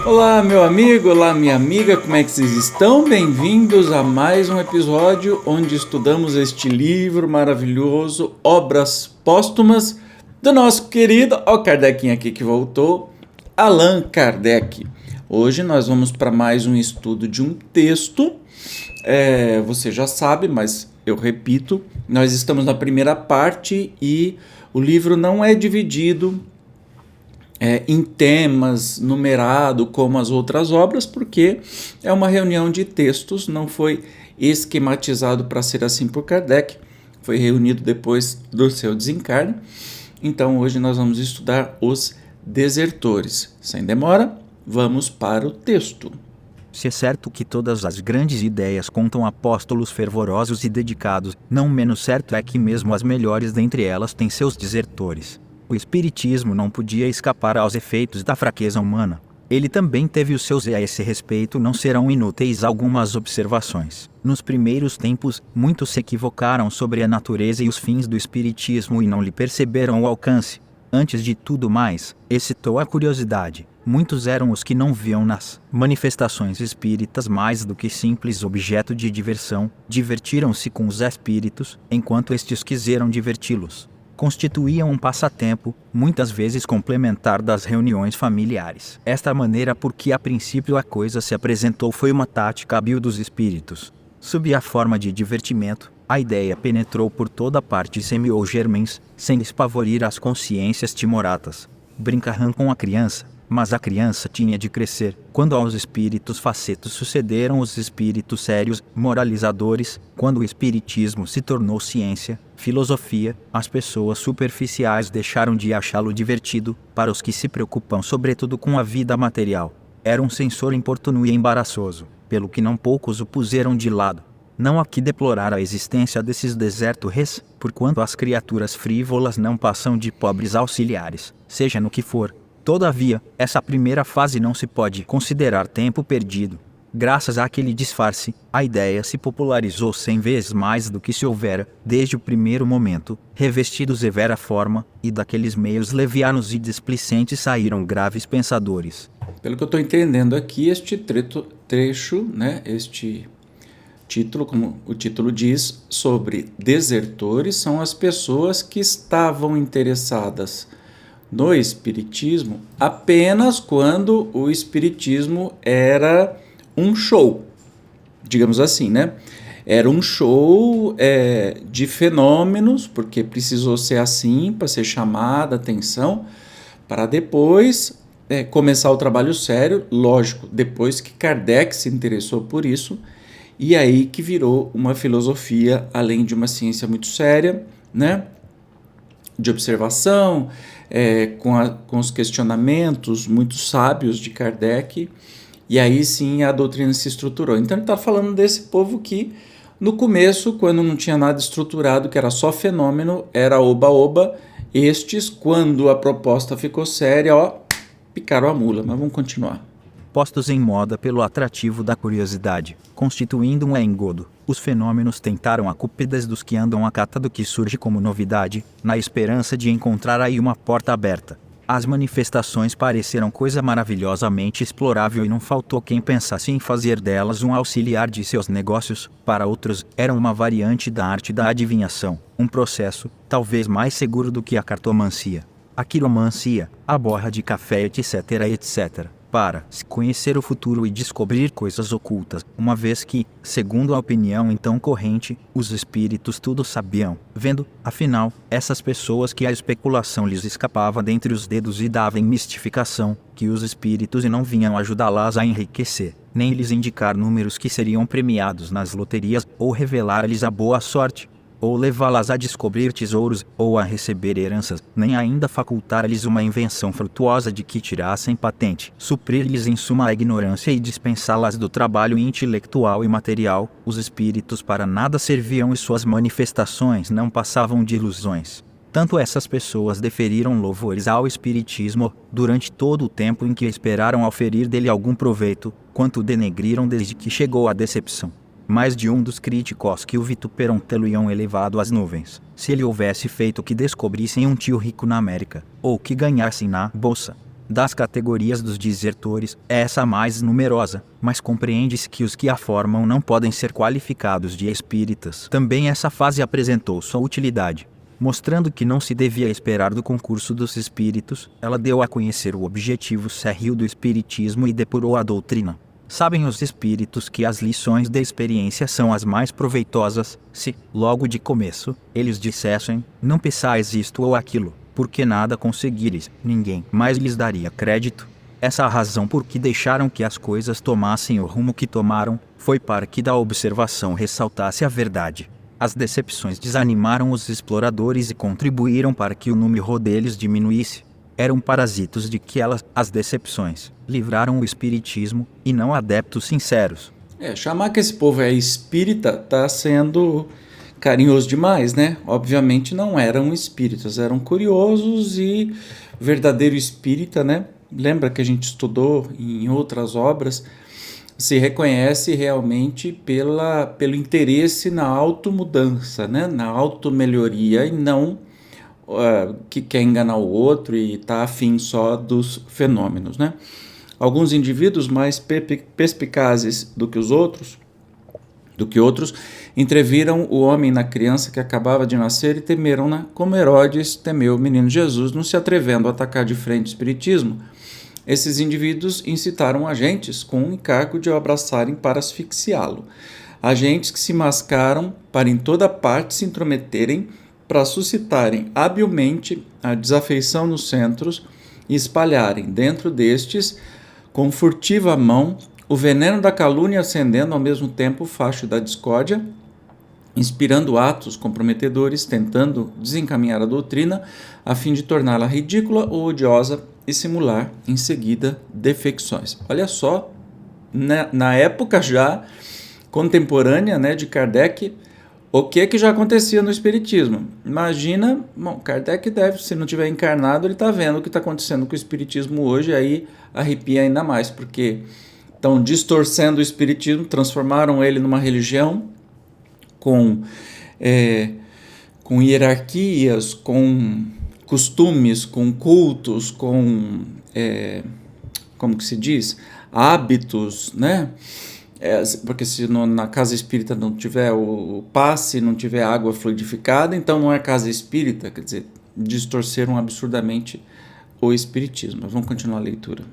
Olá, meu amigo, olá, minha amiga, como é que vocês estão? Bem-vindos a mais um episódio onde estudamos este livro maravilhoso, Obras Póstumas, do nosso querido, ó, Kardecinho aqui que voltou, Allan Kardec. Hoje nós vamos para mais um estudo de um texto, você já sabe, mas eu repito, nós estamos na primeira parte e o livro não é dividido em temas, numerado como as outras obras, porque é uma reunião de textos, não foi esquematizado para ser assim por Kardec, foi reunido depois do seu desencarne. Então hoje nós vamos estudar os desertores. Sem demora, vamos para o texto. Se é certo que todas as grandes ideias contam apóstolos fervorosos e dedicados, não menos certo é que mesmo as melhores dentre elas têm seus desertores. O Espiritismo não podia escapar aos efeitos da fraqueza humana. Ele também teve os seus e a esse respeito não serão inúteis algumas observações. Nos primeiros tempos, muitos se equivocaram sobre a natureza e os fins do Espiritismo e não lhe perceberam o alcance. Antes de tudo mais, excitou a curiosidade. Muitos eram os que não viam nas manifestações espíritas mais do que simples objeto de diversão, divertiram-se com os espíritos, enquanto estes quiseram diverti-los. Constituíam um passatempo, muitas vezes complementar das reuniões familiares. Esta maneira por que a princípio a coisa se apresentou foi uma tática hábil dos espíritos. Sob a forma de divertimento, a ideia penetrou por toda parte e semeou germens, sem espavorir as consciências timoratas. Brincaram com a criança, mas a criança tinha de crescer. Quando aos espíritos facetos sucederam os espíritos sérios, moralizadores, quando o espiritismo se tornou ciência, filosofia, as pessoas superficiais deixaram de achá-lo divertido. Para os que se preocupam sobretudo com a vida material, era um censor importuno e embaraçoso, pelo que não poucos o puseram de lado. Não há que deplorar a existência desses desertores, porquanto as criaturas frívolas não passam de pobres auxiliares, seja no que for. Todavia, essa primeira fase não se pode considerar tempo perdido. Graças àquele disfarce, a ideia se popularizou 100 vezes mais do que se houvera, desde o primeiro momento, revestidos de vera forma, e daqueles meios levianos e displicentes saíram graves pensadores. Pelo que eu estou entendendo aqui, este trecho, este título, como o título diz, sobre desertores, são as pessoas que estavam interessadas no espiritismo apenas quando o espiritismo era um show, digamos assim, Era um show de fenômenos, porque precisou ser assim para ser chamada a atenção, para depois começar o trabalho sério, lógico, depois que Kardec se interessou por isso, e aí que virou uma filosofia, além de uma ciência muito séria, de observação, com os questionamentos muito sábios de Kardec, e aí sim a doutrina se estruturou. Então ele está falando desse povo que no começo, quando não tinha nada estruturado, que era só fenômeno, era oba-oba. Estes, quando a proposta ficou séria, picaram a mula. Mas vamos continuar. Postos em moda pelo atrativo da curiosidade, constituindo um engodo, os fenômenos tentaram a cúpidas dos que andam à cata do que surge como novidade, na esperança de encontrar aí uma porta aberta. As manifestações pareceram coisa maravilhosamente explorável e não faltou quem pensasse em fazer delas um auxiliar de seus negócios. Para outros, eram uma variante da arte da adivinhação, um processo, talvez mais seguro do que a cartomancia, a quiromancia, a borra de café, etc, etc. Para se conhecer o futuro e descobrir coisas ocultas, uma vez que, segundo a opinião então corrente, os espíritos tudo sabiam, vendo, afinal, essas pessoas que a especulação lhes escapava dentre os dedos e dava em mistificação, que os espíritos não vinham ajudá-las a enriquecer, nem lhes indicar números que seriam premiados nas loterias, ou revelar-lhes a boa sorte. ou levá-las a descobrir tesouros, ou a receber heranças, nem ainda facultar-lhes uma invenção frutuosa de que tirassem patente, suprir-lhes em suma a ignorância e dispensá-las do trabalho intelectual e material. Os espíritos para nada serviam e suas manifestações não passavam de ilusões. Tanto essas pessoas deferiram louvores ao espiritismo, durante todo o tempo em que esperaram auferir dele algum proveito, quanto o denegriram desde que chegou a decepção. Mais de um dos críticos que o vituperam tê-lo-iam elevado às nuvens, se ele houvesse feito que descobrissem um tio rico na América, ou que ganhassem na bolsa. Das categorias dos desertores, é essa a mais numerosa, mas compreende-se que os que a formam não podem ser qualificados de espíritas. Também essa fase apresentou sua utilidade. Mostrando que não se devia esperar do concurso dos espíritos, ela deu a conhecer o objetivo sérreo do espiritismo e depurou a doutrina. Sabem os espíritos que as lições da experiência são as mais proveitosas, se, logo de começo, eles dissessem, não peçais isto ou aquilo, porque nada conseguires, ninguém mais lhes daria crédito. Essa a razão por que deixaram que as coisas tomassem o rumo que tomaram, foi para que da observação ressaltasse a verdade. As decepções desanimaram os exploradores e contribuíram para que o número deles diminuísse. Eram parasitos de que elas, as decepções, livraram o espiritismo, e não adeptos sinceros. Chamar que esse povo é espírita está sendo carinhoso demais, né? Obviamente não eram espíritas, eram curiosos e verdadeiro espírita, né? Lembra que a gente estudou em outras obras, se reconhece realmente pelo interesse na automudança, né? Na automelhoria, e não que quer enganar o outro e está afim só dos fenômenos, né? Alguns indivíduos mais perspicazes do que outros, entreviram o homem na criança que acabava de nascer e temeram-na, como Herodes temeu o menino Jesus, não se atrevendo a atacar de frente o espiritismo. Esses indivíduos incitaram agentes com o encargo de o abraçarem para asfixiá-lo. Agentes que se mascaram para em toda parte se intrometerem para suscitarem habilmente a desafeição nos centros e espalharem dentro destes, com furtiva mão, o veneno da calúnia, acendendo ao mesmo tempo o facho da discórdia, inspirando atos comprometedores, tentando desencaminhar a doutrina a fim de torná-la ridícula ou odiosa e simular em seguida defecções. Olha só, na época já contemporânea, né, de Kardec, o que já acontecia no espiritismo. Imagina, Kardec deve, se não tiver encarnado, ele está vendo o que está acontecendo com o espiritismo hoje, aí arrepia ainda mais, porque estão distorcendo o espiritismo, transformaram ele numa religião com hierarquias, com costumes, com cultos, com, como que se diz, hábitos, né? Porque se na casa espírita não tiver o passe, não tiver água fluidificada, então não é casa espírita, quer dizer, distorceram absurdamente o espiritismo. Mas vamos continuar a leitura.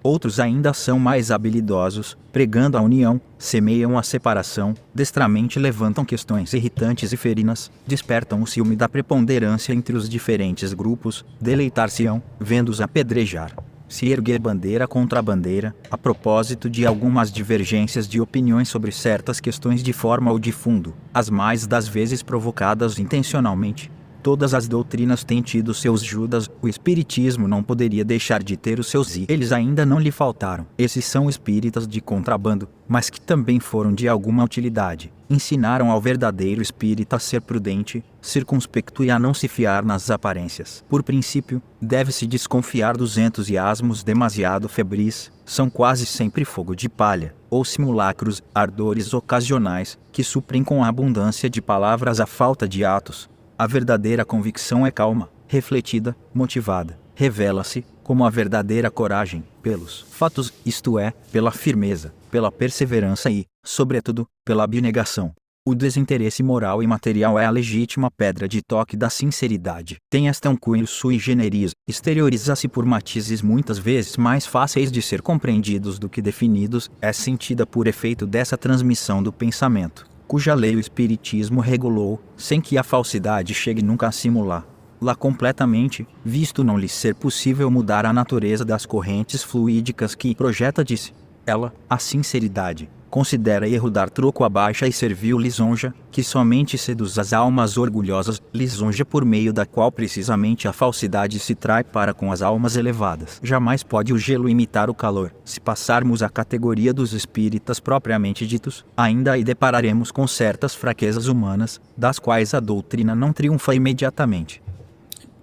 Outros ainda são mais habilidosos, pregando a união, semeiam a separação, destramente levantam questões irritantes e ferinas, despertam o ciúme da preponderância entre os diferentes grupos, deleitar-se-ão, vendo-os apedrejar. Se erguer bandeira contra bandeira, a propósito de algumas divergências de opiniões sobre certas questões de forma ou de fundo, as mais das vezes provocadas intencionalmente. Todas as doutrinas têm tido seus Judas, o espiritismo não poderia deixar de ter os seus e eles ainda não lhe faltaram. Esses são espíritas de contrabando, mas que também foram de alguma utilidade. Ensinaram ao verdadeiro espírita a ser prudente, circunspecto e a não se fiar nas aparências. Por princípio, deve-se desconfiar dos entusiasmos demasiado febris, são quase sempre fogo de palha, ou simulacros, ardores ocasionais, que suprem com a abundância de palavras a falta de atos. A verdadeira convicção é calma, refletida, motivada. Revela-se, como a verdadeira coragem, pelos fatos, isto é, pela firmeza, pela perseverança e, sobretudo, pela abnegação. O desinteresse moral e material é a legítima pedra de toque da sinceridade. Tem esta um cunho sui generis, exterioriza-se por matizes muitas vezes mais fáceis de ser compreendidos do que definidos, é sentida por efeito dessa transmissão do pensamento, cuja lei o espiritismo regulou, sem que a falsidade chegue nunca a simular lá completamente, visto não lhe ser possível mudar a natureza das correntes fluídicas que projeta, disse. Ela, a sinceridade, considera erro dar troco à baixa e servil lisonja, que somente seduz as almas orgulhosas, lisonja por meio da qual precisamente a falsidade se trai para com as almas elevadas. Jamais pode o gelo imitar o calor. Se passarmos à categoria dos espíritas propriamente ditos, ainda aí depararemos com certas fraquezas humanas, das quais a doutrina não triunfa imediatamente.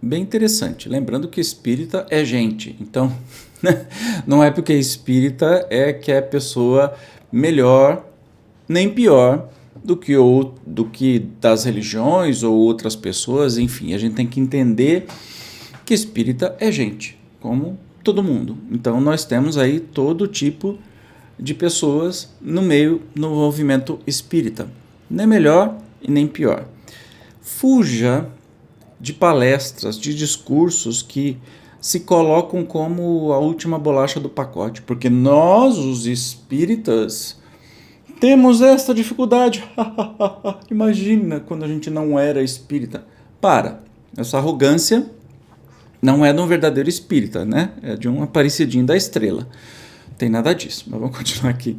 Bem interessante. Lembrando que espírita é gente. Então, não é porque espírita é que é pessoa melhor nem pior do que das religiões ou outras pessoas. Enfim, a gente tem que entender que espírita é gente, como todo mundo. Então, nós temos aí todo tipo de pessoas no movimento espírita. Nem melhor e nem pior. Fuja de palestras, de discursos que se colocam como a última bolacha do pacote, porque nós, os espíritas, temos esta dificuldade. Imagina quando a gente não era espírita. Essa arrogância não é de um verdadeiro espírita, né? É de um aparecidinho da estrela. Não tem nada disso, mas vamos continuar aqui.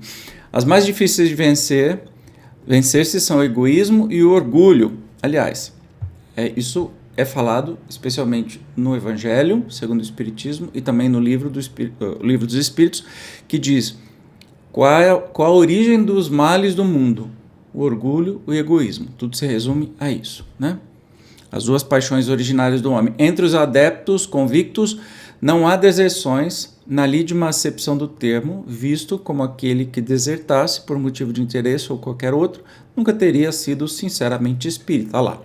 As mais difíceis de vencer-se são o egoísmo e o orgulho. Aliás, isso é falado especialmente no Evangelho, segundo o Espiritismo, e também no livro dos Espíritos, que diz qual a origem dos males do mundo: o orgulho e o egoísmo. Tudo se resume a isso, né? As duas paixões originárias do homem. Entre os adeptos convictos, não há deserções na lídima acepção do termo, visto como aquele que desertasse por motivo de interesse ou qualquer outro, nunca teria sido sinceramente espírita. Olha lá.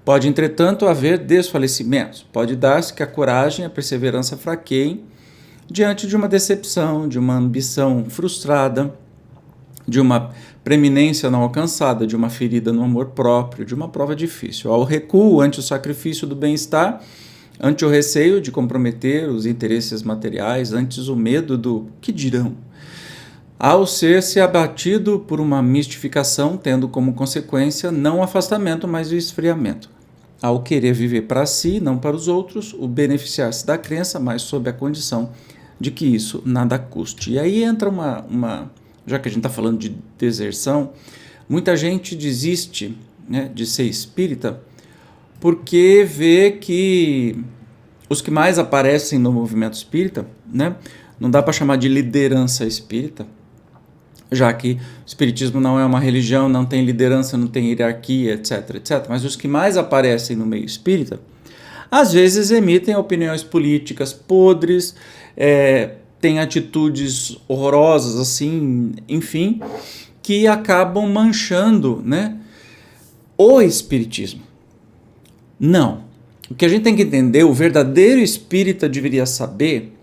Pode, entretanto, haver desfalecimentos. Pode dar-se que a coragem e a perseverança fraqueiem diante de uma decepção, de uma ambição frustrada, de uma preeminência não alcançada, de uma ferida no amor próprio, de uma prova difícil. Ao recuo ante o sacrifício do bem-estar, ante o receio de comprometer os interesses materiais, antes o medo do que dirão. Ao ser-se abatido por uma mistificação, tendo como consequência não o afastamento, mas o esfriamento. Ao querer viver para si, não para os outros, o beneficiar-se da crença, mas sob a condição de que isso nada custe. E aí entra já que a gente está falando de deserção, muita gente desiste, né, de ser espírita porque vê que os que mais aparecem no movimento espírita, né, não dá para chamar de liderança espírita, já que o espiritismo não é uma religião, não tem liderança, não tem hierarquia, etc, etc. Mas os que mais aparecem no meio espírita, às vezes emitem opiniões políticas podres, têm atitudes horrorosas, assim, enfim, que acabam manchando, né, o espiritismo. Não. O que a gente tem que entender, o verdadeiro espírita deveria saber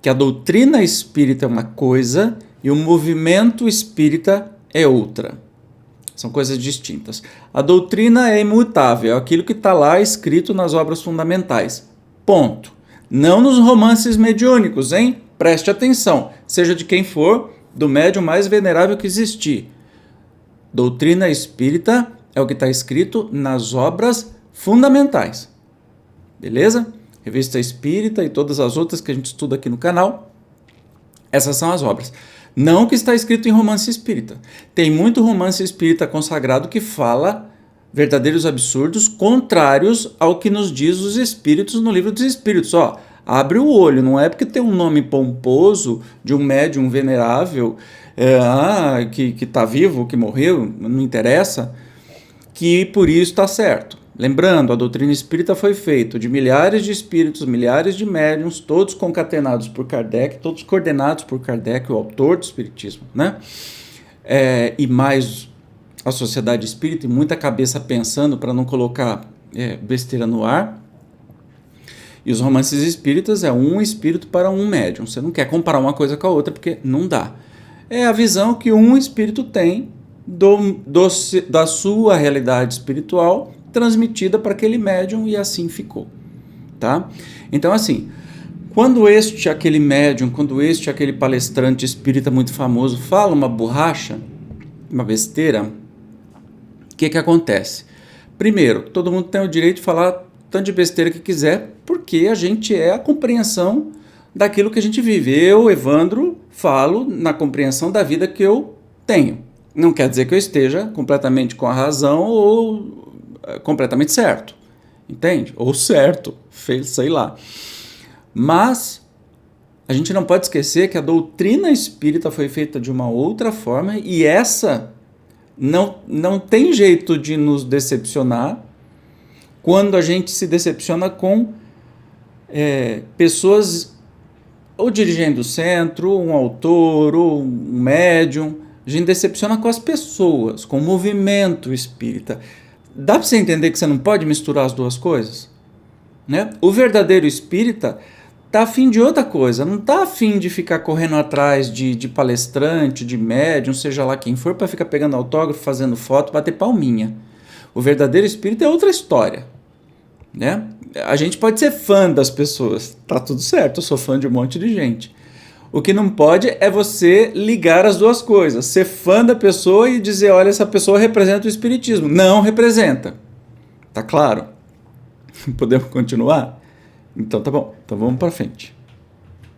que a doutrina espírita é uma coisa e o movimento espírita é outra. São coisas distintas. A doutrina é imutável, é aquilo que está lá escrito nas obras fundamentais. Ponto. Não nos romances mediúnicos, hein? Preste atenção, seja de quem for, do médium mais venerável que existir. Doutrina espírita é o que está escrito nas obras fundamentais. Beleza? Revista Espírita e todas as outras que a gente estuda aqui no canal. Essas são as obras. Não o que está escrito em romance espírita. Tem muito romance espírita consagrado que fala verdadeiros absurdos contrários ao que nos diz os espíritos no livro dos espíritos. Ó, abre o olho, não é porque tem um nome pomposo de um médium venerável que está vivo, que morreu, não interessa, que por isso está certo. Lembrando, a doutrina espírita foi feita de milhares de espíritos, milhares de médiuns, todos concatenados por Kardec, todos coordenados por Kardec, o autor do espiritismo, né? E mais a sociedade espírita e muita cabeça pensando para não colocar besteira no ar. E os romances espíritas é um espírito para um médium. Você não quer comparar uma coisa com a outra porque não dá. É a visão que um espírito tem da sua realidade espiritual transmitida para aquele médium e assim ficou, tá? Então, assim, quando aquele médium, aquele palestrante espírita muito famoso fala uma borracha, uma besteira, o que acontece? Primeiro, todo mundo tem o direito de falar tanto de besteira que quiser, porque a gente é a compreensão daquilo que a gente vive. Eu, Evandro, falo na compreensão da vida que eu tenho. Não quer dizer que eu esteja completamente com a razão ou completamente certo, entende? Ou certo, sei lá. Mas a gente não pode esquecer que a doutrina espírita foi feita de uma outra forma e essa não tem jeito de nos decepcionar quando a gente se decepciona com pessoas ou dirigendo o centro, um autor, ou um médium. A gente decepciona com as pessoas, com o movimento espírita. Dá para você entender que você não pode misturar as duas coisas? Né? O verdadeiro espírita está afim de outra coisa, não está afim de ficar correndo atrás de palestrante, de médium, seja lá quem for, para ficar pegando autógrafo, fazendo foto, bater palminha. O verdadeiro espírita é outra história. Né? A gente pode ser fã das pessoas, tá tudo certo, eu sou fã de um monte de gente. O que não pode é você ligar as duas coisas, ser fã da pessoa e dizer, olha, essa pessoa representa o espiritismo. Não representa. Tá claro? Podemos continuar? Então tá bom, então vamos para frente.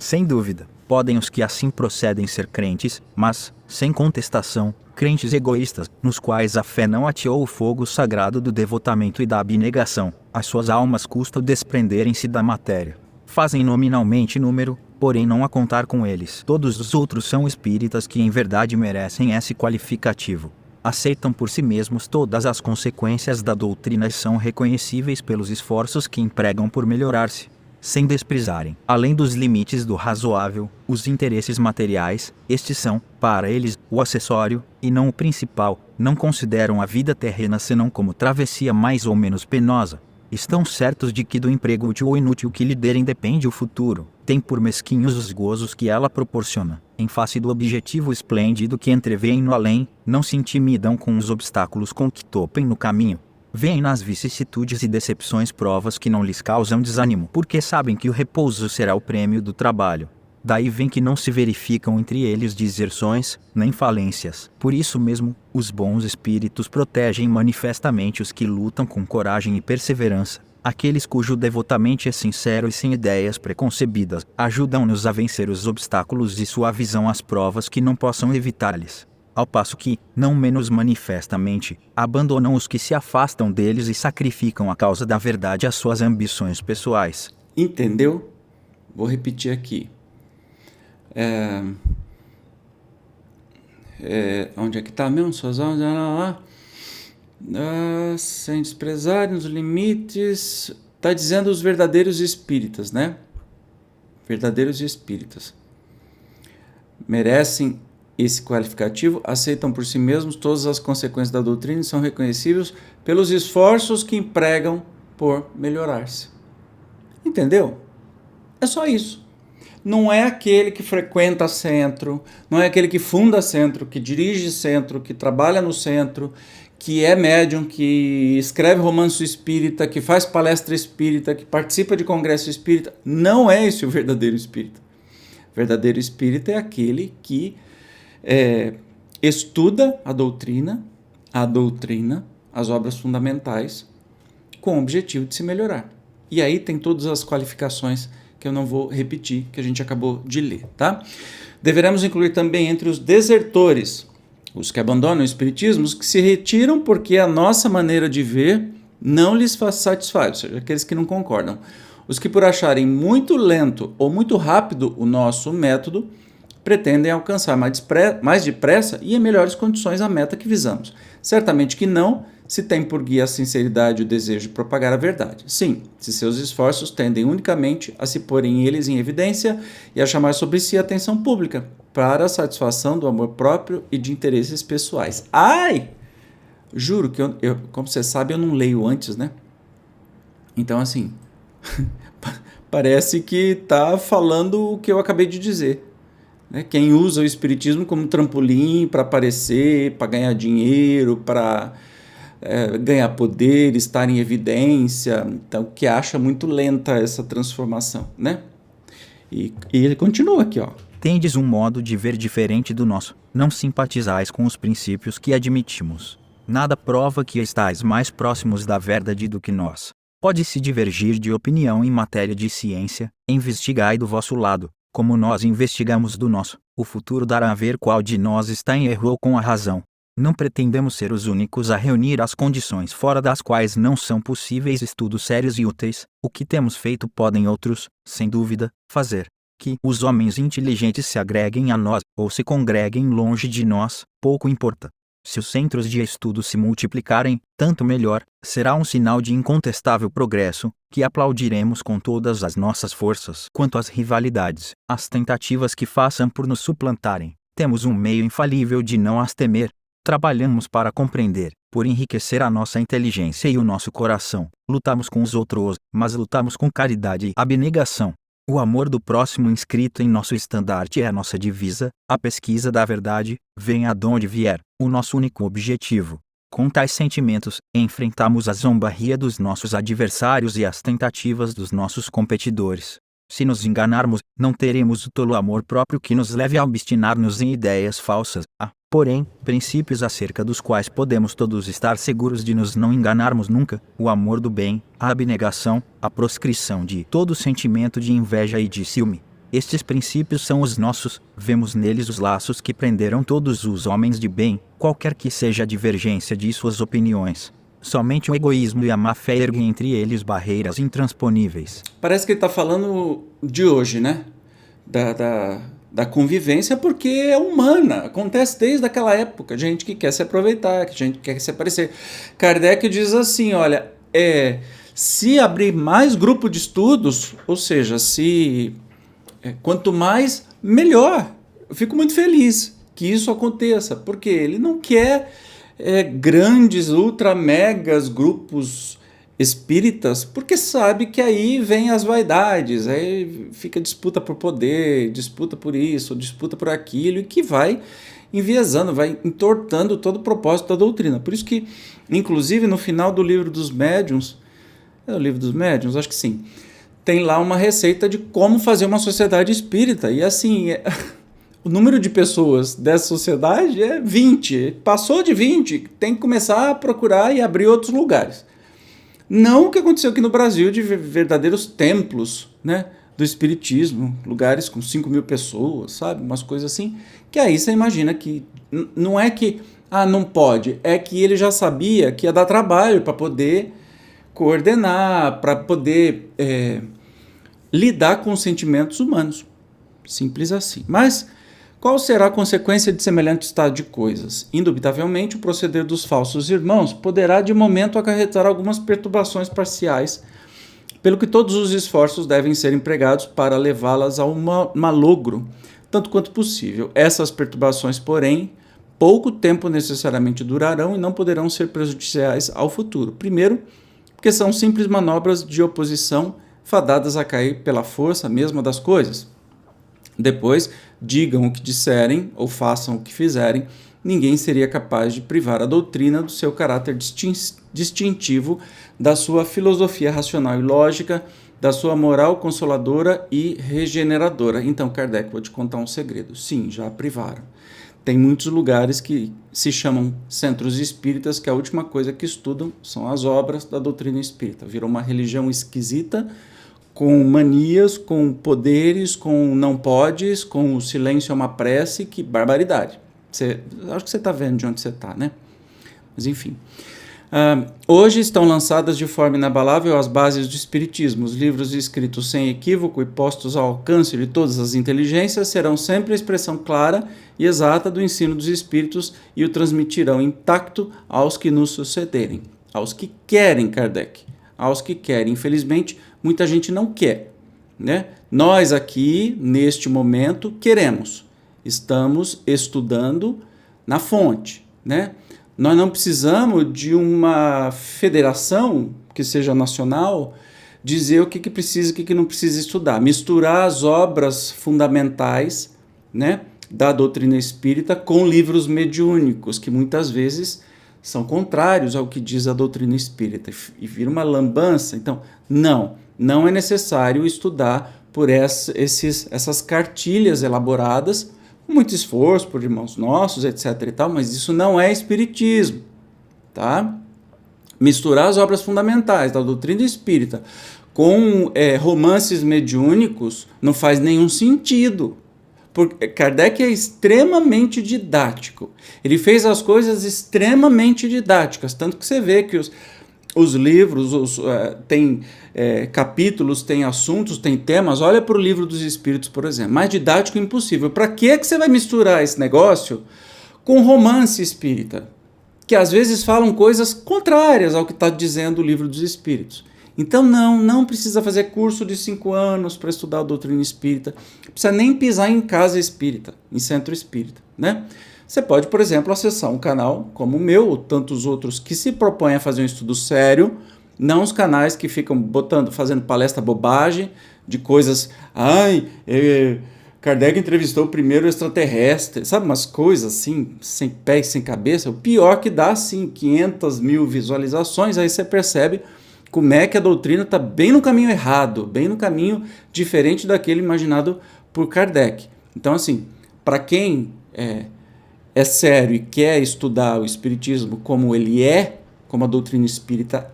Sem dúvida, podem os que assim procedem ser crentes, mas, sem contestação, crentes egoístas, nos quais a fé não ateou o fogo sagrado do devotamento e da abnegação, as suas almas custa desprenderem-se da matéria. Fazem nominalmente número, porém não a contar com eles. Todos os outros são espíritas que em verdade merecem esse qualificativo. Aceitam por si mesmos todas as consequências da doutrina e são reconhecíveis pelos esforços que empregam por melhorar-se, sem desprezarem, além dos limites do razoável, os interesses materiais. Estes são, para eles, o acessório, e não o principal. Não consideram a vida terrena senão como travessia mais ou menos penosa. Estão certos de que do emprego útil ou inútil que lhe derem depende o futuro. Têm por mesquinhos os gozos que ela proporciona. Em face do objetivo esplêndido que entreveem no além, não se intimidam com os obstáculos com que topem no caminho. Veem nas vicissitudes e decepções provas que não lhes causam desânimo, porque sabem que o repouso será o prêmio do trabalho. Daí vem que não se verificam entre eles deserções, nem falências. Por isso mesmo, os bons espíritos protegem manifestamente os que lutam com coragem e perseverança. Aqueles cujo devotamento é sincero e sem ideias preconcebidas, ajudam-nos a vencer os obstáculos e suavizam as provas que não possam evitar-lhes. Ao passo que, não menos manifestamente, abandonam os que se afastam deles e sacrificam a causa da verdade às suas ambições pessoais. Entendeu? Vou repetir aqui. Onde é que está mesmo? Suas almas, sem desprezarem os limites. Está dizendo os verdadeiros espíritas, né? Verdadeiros espíritas. Merecem esse qualificativo, aceitam por si mesmos todas as consequências da doutrina e são reconhecíveis pelos esforços que empregam por melhorar-se. Entendeu? É só isso. Não é aquele que frequenta centro, não é aquele que funda centro, que dirige centro, que trabalha no centro, que é médium, que escreve romance espírita, que faz palestra espírita, que participa de congresso espírita. Não é esse o verdadeiro espírita. O verdadeiro espírita é aquele que estuda a doutrina, as obras fundamentais, com o objetivo de se melhorar. E aí tem todas as qualificações que eu não vou repetir, que a gente acabou de ler, tá? Deveremos incluir também entre os desertores, os que abandonam o espiritismo, os que se retiram porque a nossa maneira de ver não lhes satisfaz, ou seja, aqueles que não concordam. Os que por acharem muito lento ou muito rápido o nosso método, pretendem alcançar mais depressa e em melhores condições a meta que visamos. Certamente que não, se tem por guia a sinceridade e o desejo de propagar a verdade. Sim, se seus esforços tendem unicamente a se porem eles em evidência e a chamar sobre si a atenção pública, para a satisfação do amor próprio e de interesses pessoais. Ai! Juro que eu, como você sabe, eu não leio antes, né? Então, assim, parece que está falando o que eu acabei de dizer. Quem usa o espiritismo como trampolim para aparecer, para ganhar dinheiro, para ganhar poder, estar em evidência, então que acha muito lenta essa transformação, né? E ele continua aqui, ó. Tendes um modo de ver diferente do nosso, não simpatizais com os princípios que admitimos. Nada prova que estáis mais próximos da verdade do que nós. Pode-se divergir de opinião em matéria de ciência, investigai do vosso lado, como nós investigamos do nosso. O futuro dará a ver qual de nós está em erro ou com a razão. Não pretendemos ser os únicos a reunir as condições fora das quais não são possíveis estudos sérios e úteis. O que temos feito podem outros, sem dúvida, fazer. Que os homens inteligentes se agreguem a nós, ou se congreguem longe de nós, pouco importa. Se os centros de estudo se multiplicarem, tanto melhor, será um sinal de incontestável progresso, que aplaudiremos com todas as nossas forças. Quanto às rivalidades, as tentativas que façam por nos suplantarem, temos um meio infalível de não as temer. Trabalhamos para compreender, por enriquecer a nossa inteligência e o nosso coração. Lutamos com os outros, mas lutamos com caridade e abnegação. O amor do próximo inscrito em nosso estandarte é a nossa divisa, a pesquisa da verdade, venha de onde vier, o nosso único objetivo. Com tais sentimentos, enfrentamos a zombaria dos nossos adversários e as tentativas dos nossos competidores. Se nos enganarmos, não teremos o tolo amor próprio que nos leve a obstinar-nos em ideias falsas. Há, porém, princípios acerca dos quais podemos todos estar seguros de nos não enganarmos nunca: o amor do bem, a abnegação, a proscrição de todo sentimento de inveja e de ciúme. Estes princípios são os nossos, vemos neles os laços que prenderam todos os homens de bem, qualquer que seja a divergência de suas opiniões. Somente o egoísmo e a má-fé erguem entre eles barreiras intransponíveis. Parece que ele está falando de hoje, né? Da convivência, porque é humana. Acontece desde aquela época. Gente que quer se aproveitar, gente que quer se aparecer. Kardec diz assim, olha, se abrir mais grupo de estudos, ou seja, quanto mais, melhor. Eu fico muito feliz que isso aconteça, porque ele não quer grandes, ultra megas grupos espíritas, porque sabe que aí vem as vaidades, aí fica disputa por poder, disputa por isso, disputa por aquilo, e que vai enviesando, vai entortando todo o propósito da doutrina. Por isso que, inclusive, no final do livro dos médiuns, é o livro dos médiuns? Acho que sim, tem lá uma receita de como fazer uma sociedade espírita, e assim... O número de pessoas dessa sociedade é 20. Passou de 20, tem que começar a procurar e abrir outros lugares. Não o que aconteceu aqui no Brasil de verdadeiros templos, né, do espiritismo, lugares com 5.000 pessoas, sabe? Umas coisas assim, que aí você imagina que não é que não pode, é que ele já sabia que ia dar trabalho para poder coordenar, para poder lidar com os sentimentos humanos. Simples assim. Mas... qual será a consequência de semelhante estado de coisas? Indubitavelmente, o proceder dos falsos irmãos poderá de momento acarretar algumas perturbações parciais, pelo que todos os esforços devem ser empregados para levá-las ao malogro, tanto quanto possível. Essas perturbações, porém, pouco tempo necessariamente durarão e não poderão ser prejudiciais ao futuro. Primeiro, porque são simples manobras de oposição fadadas a cair pela força mesma das coisas. Depois, digam o que disserem ou façam o que fizerem, ninguém seria capaz de privar a doutrina do seu caráter distintivo, da sua filosofia racional e lógica, da sua moral consoladora e regeneradora. Então, Kardec, vou te contar um segredo. Sim, já privaram. Tem muitos lugares que se chamam centros espíritas, que a última coisa que estudam são as obras da doutrina espírita. Virou uma religião esquisita, com manias, com poderes, com não podes, com o silêncio é uma prece, que barbaridade. Acho que você está vendo de onde você está, né? Mas enfim. Hoje estão lançadas de forma inabalável as bases do Espiritismo. Os livros escritos sem equívoco e postos ao alcance de todas as inteligências serão sempre a expressão clara e exata do ensino dos Espíritos e o transmitirão intacto aos que nos sucederem. Aos que querem, Kardec. Aos que querem. Infelizmente, muita gente não quer, né? Nós aqui, neste momento, queremos. Estamos estudando na fonte, né? Nós não precisamos de uma federação que seja nacional dizer o que precisa e o que não precisa estudar. Misturar as obras fundamentais, né, da doutrina espírita com livros mediúnicos, que muitas vezes são contrários ao que diz a doutrina espírita, e vira uma lambança. Então, não é necessário estudar por essas cartilhas elaboradas, com muito esforço por irmãos nossos, etc. e tal, mas isso não é espiritismo, tá? Misturar as obras fundamentais da doutrina espírita com romances mediúnicos não faz nenhum sentido, Kardec é extremamente didático. Ele fez as coisas extremamente didáticas, tanto que você vê que os livros tem capítulos, tem assuntos, tem temas. Olha para o Livro dos Espíritos, por exemplo. Mais didático impossível. Para que você vai misturar esse negócio com romance espírita? Que às vezes falam coisas contrárias ao que está dizendo o Livro dos Espíritos. Então não precisa fazer curso de 5 anos para estudar a doutrina espírita. Não precisa nem pisar em casa espírita, em centro espírita, né? Você pode, por exemplo, acessar um canal como o meu ou tantos outros que se propõem a fazer um estudo sério, não os canais que ficam fazendo palestra bobagem de coisas. Kardec entrevistou o primeiro extraterrestre, sabe, umas coisas assim, sem pé e sem cabeça. O pior que dá, assim, 500 mil visualizações, aí você percebe como é que a doutrina está bem no caminho errado, bem no caminho diferente daquele imaginado por Kardec. Então, assim, para quem é sério e quer estudar o Espiritismo como ele é, como a doutrina espírita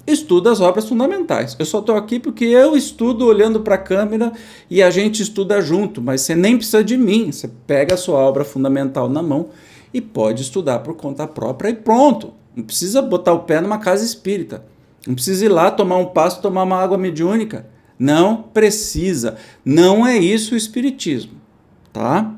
estuda as obras fundamentais. Eu só estou aqui porque eu estudo olhando para a câmera e a gente estuda junto, mas você nem precisa de mim. Você pega a sua obra fundamental na mão e pode estudar por conta própria e pronto. Não precisa botar o pé numa casa espírita. Não precisa ir lá tomar um passo, tomar uma água mediúnica. Não precisa. Não é isso o Espiritismo. Tá?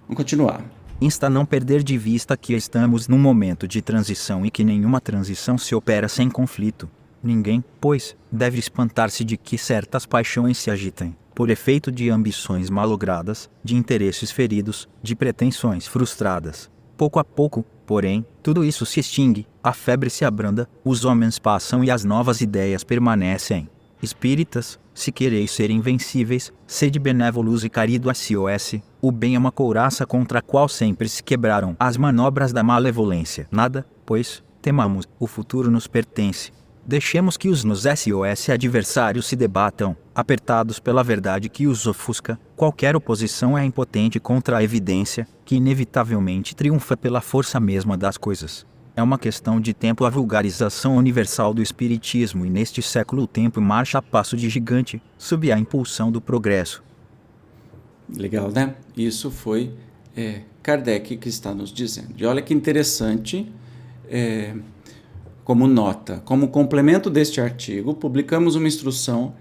Vamos continuar. Insta a não perder de vista que estamos num momento de transição e que nenhuma transição se opera sem conflito. Ninguém, pois, deve espantar-se de que certas paixões se agitem, por efeito de ambições malogradas, de interesses feridos, de pretensões frustradas. Pouco a pouco, porém, tudo isso se extingue, a febre se abranda, os homens passam e as novas ideias permanecem. Espíritas, se quereis ser invencíveis, sede benévolos e caridosos. O bem é uma couraça contra a qual sempre se quebraram as manobras da malevolência. Nada, pois, temamos, o futuro nos pertence. Deixemos que os nos SOS adversários se debatam, apertados pela verdade que os ofusca. Qualquer oposição é impotente contra a evidência, que inevitavelmente triunfa pela força mesma das coisas. É uma questão de tempo a vulgarização universal do Espiritismo e neste século o tempo marcha a passo de gigante, sob a impulsão do progresso. Legal, né? Isso foi Kardec que está nos dizendo. E olha que interessante, como nota, como complemento deste artigo, publicamos uma instrução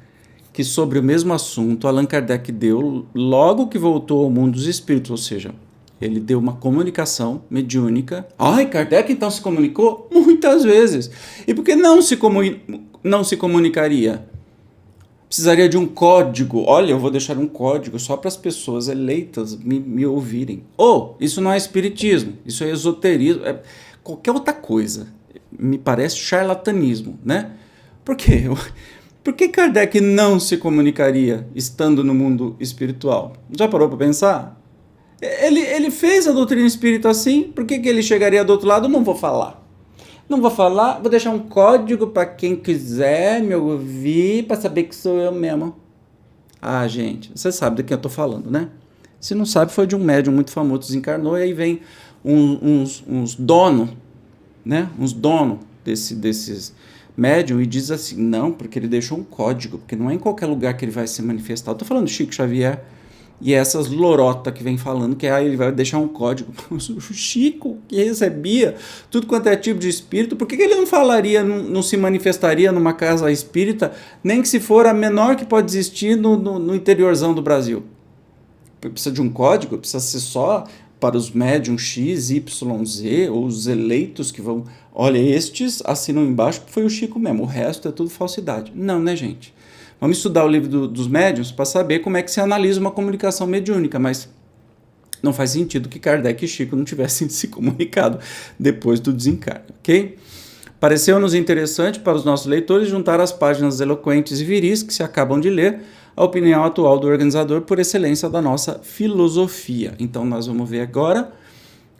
que sobre o mesmo assunto Allan Kardec deu logo que voltou ao mundo dos espíritos, ou seja, ele deu uma comunicação mediúnica. Kardec então se comunicou? Muitas vezes. E por que não se comunicaria? Precisaria de um código. Olha, eu vou deixar um código só para as pessoas eleitas me ouvirem. Isso não é espiritismo, isso é esoterismo, é qualquer outra coisa. Me parece charlatanismo, né? Por quê? Por que Kardec não se comunicaria estando no mundo espiritual? Já parou para pensar? Ele fez a doutrina espírita assim, por que ele chegaria do outro lado? Não vou falar, vou deixar um código para quem quiser me ouvir, para saber que sou eu mesmo. Gente, você sabe de quem eu estou falando, né? Se não sabe, foi de um médium muito famoso, desencarnou, e aí vem uns donos, né? Uns donos desses médium e diz assim, não, porque ele deixou um código, porque não é em qualquer lugar que ele vai se manifestar. Eu estou falando de Chico Xavier, e essas lorotas que vem falando que ele vai deixar um código. O Chico, que recebia tudo quanto é tipo de espírito, por que ele não falaria, não se manifestaria numa casa espírita, nem que se for a menor que pode existir no interiorzão do Brasil? Precisa de um código? Precisa ser só para os médiums X, Y, Z, ou os eleitos que vão... Olha, estes assinam embaixo, foi o Chico mesmo, o resto é tudo falsidade. Não, né, gente? Vamos estudar o livro dos médiuns para saber como é que se analisa uma comunicação mediúnica, mas não faz sentido que Kardec e Chico não tivessem se comunicado depois do desencarne, ok? Pareceu-nos interessante para os nossos leitores juntar as páginas eloquentes e viris que se acabam de ler a opinião atual do organizador por excelência da nossa filosofia. Então nós vamos ver agora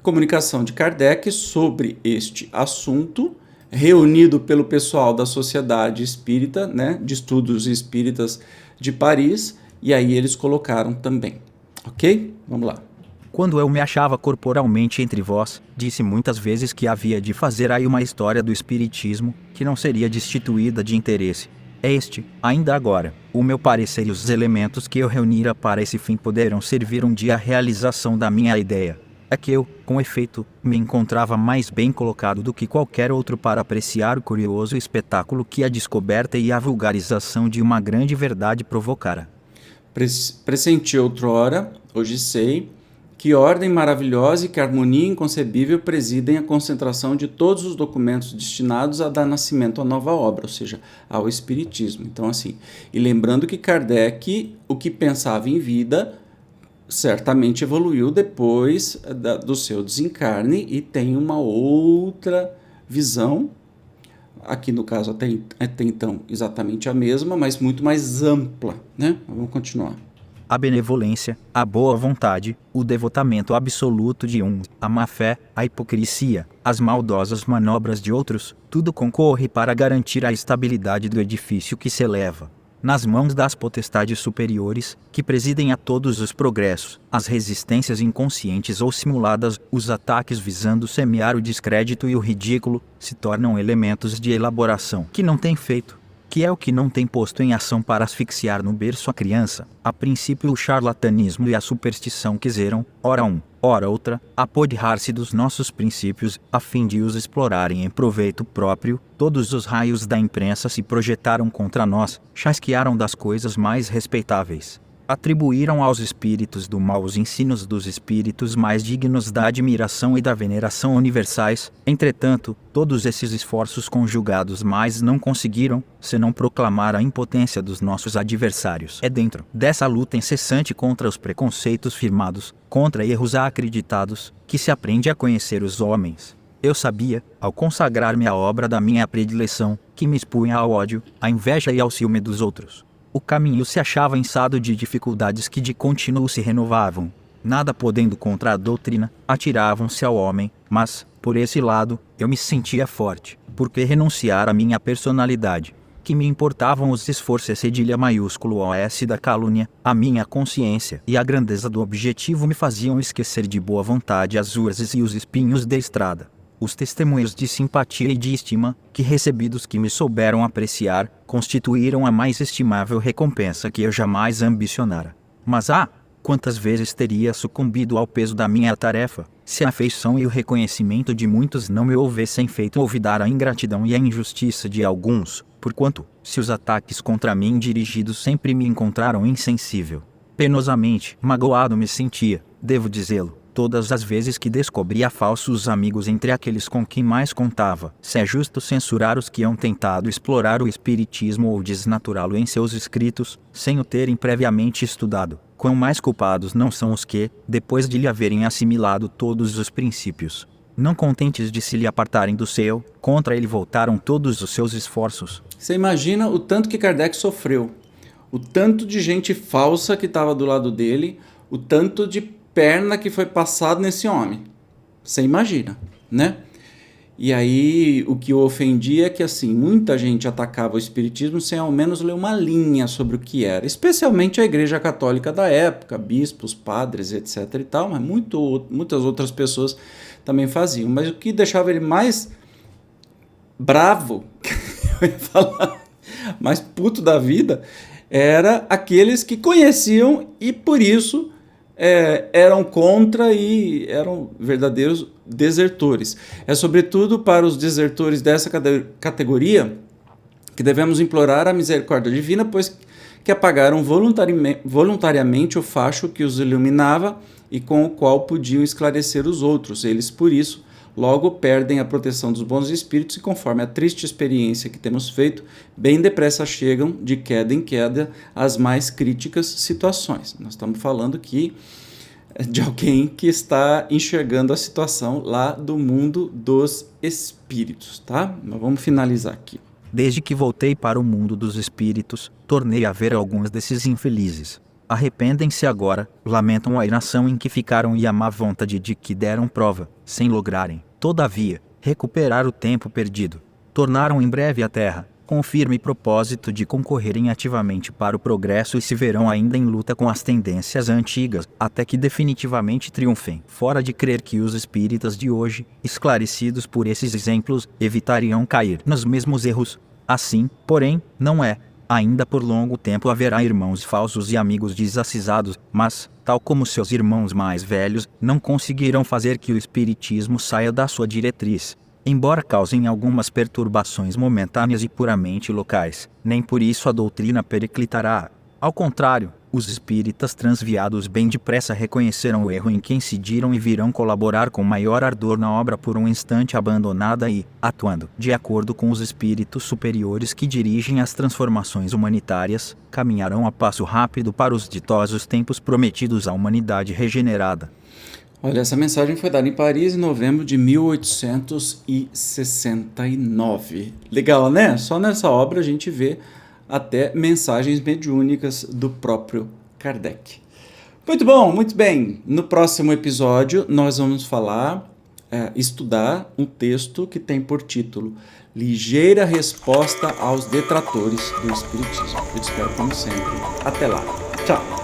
comunicação de Kardec sobre este assunto, reunido pelo pessoal da Sociedade Espírita, né, de Estudos Espíritas de Paris, e aí eles colocaram também. Ok? Vamos lá. Quando eu me achava corporalmente entre vós, disse muitas vezes que havia de fazer aí uma história do Espiritismo, que não seria destituída de interesse. É este, ainda agora, o meu parecer, e os elementos que eu reunira para esse fim poderão servir um dia à realização da minha ideia. É que eu, com efeito, me encontrava mais bem colocado do que qualquer outro para apreciar o curioso espetáculo que a descoberta e a vulgarização de uma grande verdade provocara. Pressenti outrora, hoje sei, que ordem maravilhosa e que harmonia inconcebível presidem a concentração de todos os documentos destinados a dar nascimento à nova obra, ou seja, ao Espiritismo. Então, assim, e lembrando que Kardec, o que pensava em vida, certamente evoluiu depois do seu desencarne e tem uma outra visão, aqui no caso até então exatamente a mesma, mas muito mais ampla, né? Vamos continuar. A benevolência, a boa vontade, o devotamento absoluto de uns, a má-fé, a hipocrisia, as maldosas manobras de outros, tudo concorre para garantir a estabilidade do edifício que se eleva. Nas mãos das potestades superiores, que presidem a todos os progressos, as resistências inconscientes ou simuladas, os ataques visando semear o descrédito e o ridículo, se tornam elementos de elaboração que não tem feito, que é o que não tem posto em ação para asfixiar no berço a criança. A princípio o charlatanismo e a superstição quiseram, ora um, ora outra, apoderar-se dos nossos princípios, a fim de os explorarem em proveito próprio. Todos os raios da imprensa se projetaram contra nós, chasquearam das coisas mais respeitáveis. Atribuíram aos espíritos do mal os ensinos dos espíritos mais dignos da admiração e da veneração universais. Entretanto, todos esses esforços conjugados mais não conseguiram, senão proclamar a impotência dos nossos adversários. É dentro dessa luta incessante contra os preconceitos firmados, contra erros acreditados, que se aprende a conhecer os homens. Eu sabia, ao consagrar-me à obra da minha predileção, que me expunha ao ódio, à inveja e ao ciúme dos outros. O caminho se achava ensado de dificuldades que de contínuo se renovavam. Nada podendo contra a doutrina, atiravam-se ao homem, mas, por esse lado, eu me sentia forte, porque renunciar à minha personalidade, que me importavam os esforços cedilha maiúsculo OS da calúnia, a minha consciência e a grandeza do objetivo me faziam esquecer de boa vontade as urzes e os espinhos da estrada. Os testemunhos de simpatia e de estima, que recebidos que me souberam apreciar, constituíram a mais estimável recompensa que eu jamais ambicionara. Mas quantas vezes teria sucumbido ao peso da minha tarefa, se a afeição e o reconhecimento de muitos não me houvessem feito olvidar a ingratidão e a injustiça de alguns, porquanto, se os ataques contra mim dirigidos sempre me encontraram insensível. Penosamente magoado me sentia, devo dizê-lo, todas as vezes que descobria falsos amigos entre aqueles com quem mais contava. Se é justo censurar os que hão tentado explorar o espiritismo ou desnaturá-lo em seus escritos, sem o terem previamente estudado, quão mais culpados não são os que, depois de lhe haverem assimilado todos os princípios, não contentes de se lhe apartarem do seu, contra ele voltaram todos os seus esforços. Você imagina o tanto que Kardec sofreu, o tanto de gente falsa que estava do lado dele, o tanto de perna que foi passado nesse homem. Você imagina, né? E aí, o que o ofendia é que, assim, muita gente atacava o espiritismo sem ao menos ler uma linha sobre o que era, especialmente a Igreja Católica da época, bispos, padres, etc e tal, mas muitas outras pessoas também faziam. Mas o que deixava ele mais bravo, eu ia falar, mais puto da vida, era aqueles que conheciam e, por isso, eram contra e eram verdadeiros desertores. É sobretudo para os desertores dessa categoria que devemos implorar a misericórdia divina, pois que apagaram voluntariamente o facho que os iluminava e com o qual podiam esclarecer os outros. Eles, por isso, logo perdem a proteção dos bons espíritos e, conforme a triste experiência que temos feito, bem depressa chegam, de queda em queda, às mais críticas situações. Nós estamos falando aqui de alguém que está enxergando a situação lá do mundo dos espíritos, tá? Mas vamos finalizar aqui. Desde que voltei para o mundo dos espíritos, tornei a ver alguns desses infelizes. Arrependem-se agora, lamentam a inação em que ficaram e a má vontade de que deram prova, sem lograrem, todavia, recuperar o tempo perdido. Tornaram em breve à terra, com o firme propósito de concorrerem ativamente para o progresso e se verão ainda em luta com as tendências antigas, até que definitivamente triunfem. Fora de crer que os espíritas de hoje, esclarecidos por esses exemplos, evitariam cair nos mesmos erros, Assim, porém, não é. Ainda por longo tempo haverá irmãos falsos e amigos desacisados, mas, tal como seus irmãos mais velhos, não conseguirão fazer que o espiritismo saia da sua diretriz. Embora causem algumas perturbações momentâneas e puramente locais, nem por isso a doutrina periclitará. Ao contrário, os espíritas transviados bem depressa reconhecerão o erro em que incidiram e virão colaborar com maior ardor na obra por um instante abandonada e, atuando de acordo com os espíritos superiores que dirigem as transformações humanitárias, caminharão a passo rápido para os ditosos tempos prometidos à humanidade regenerada. Olha, essa mensagem foi dada em Paris em novembro de 1869. Legal, né? Só nessa obra a gente vê até mensagens mediúnicas do próprio Kardec. Muito bom, muito bem. No próximo episódio nós vamos estudar um texto que tem por título Ligeira Resposta aos Detratores do Espiritismo. Eu te espero como sempre. Até lá. Tchau.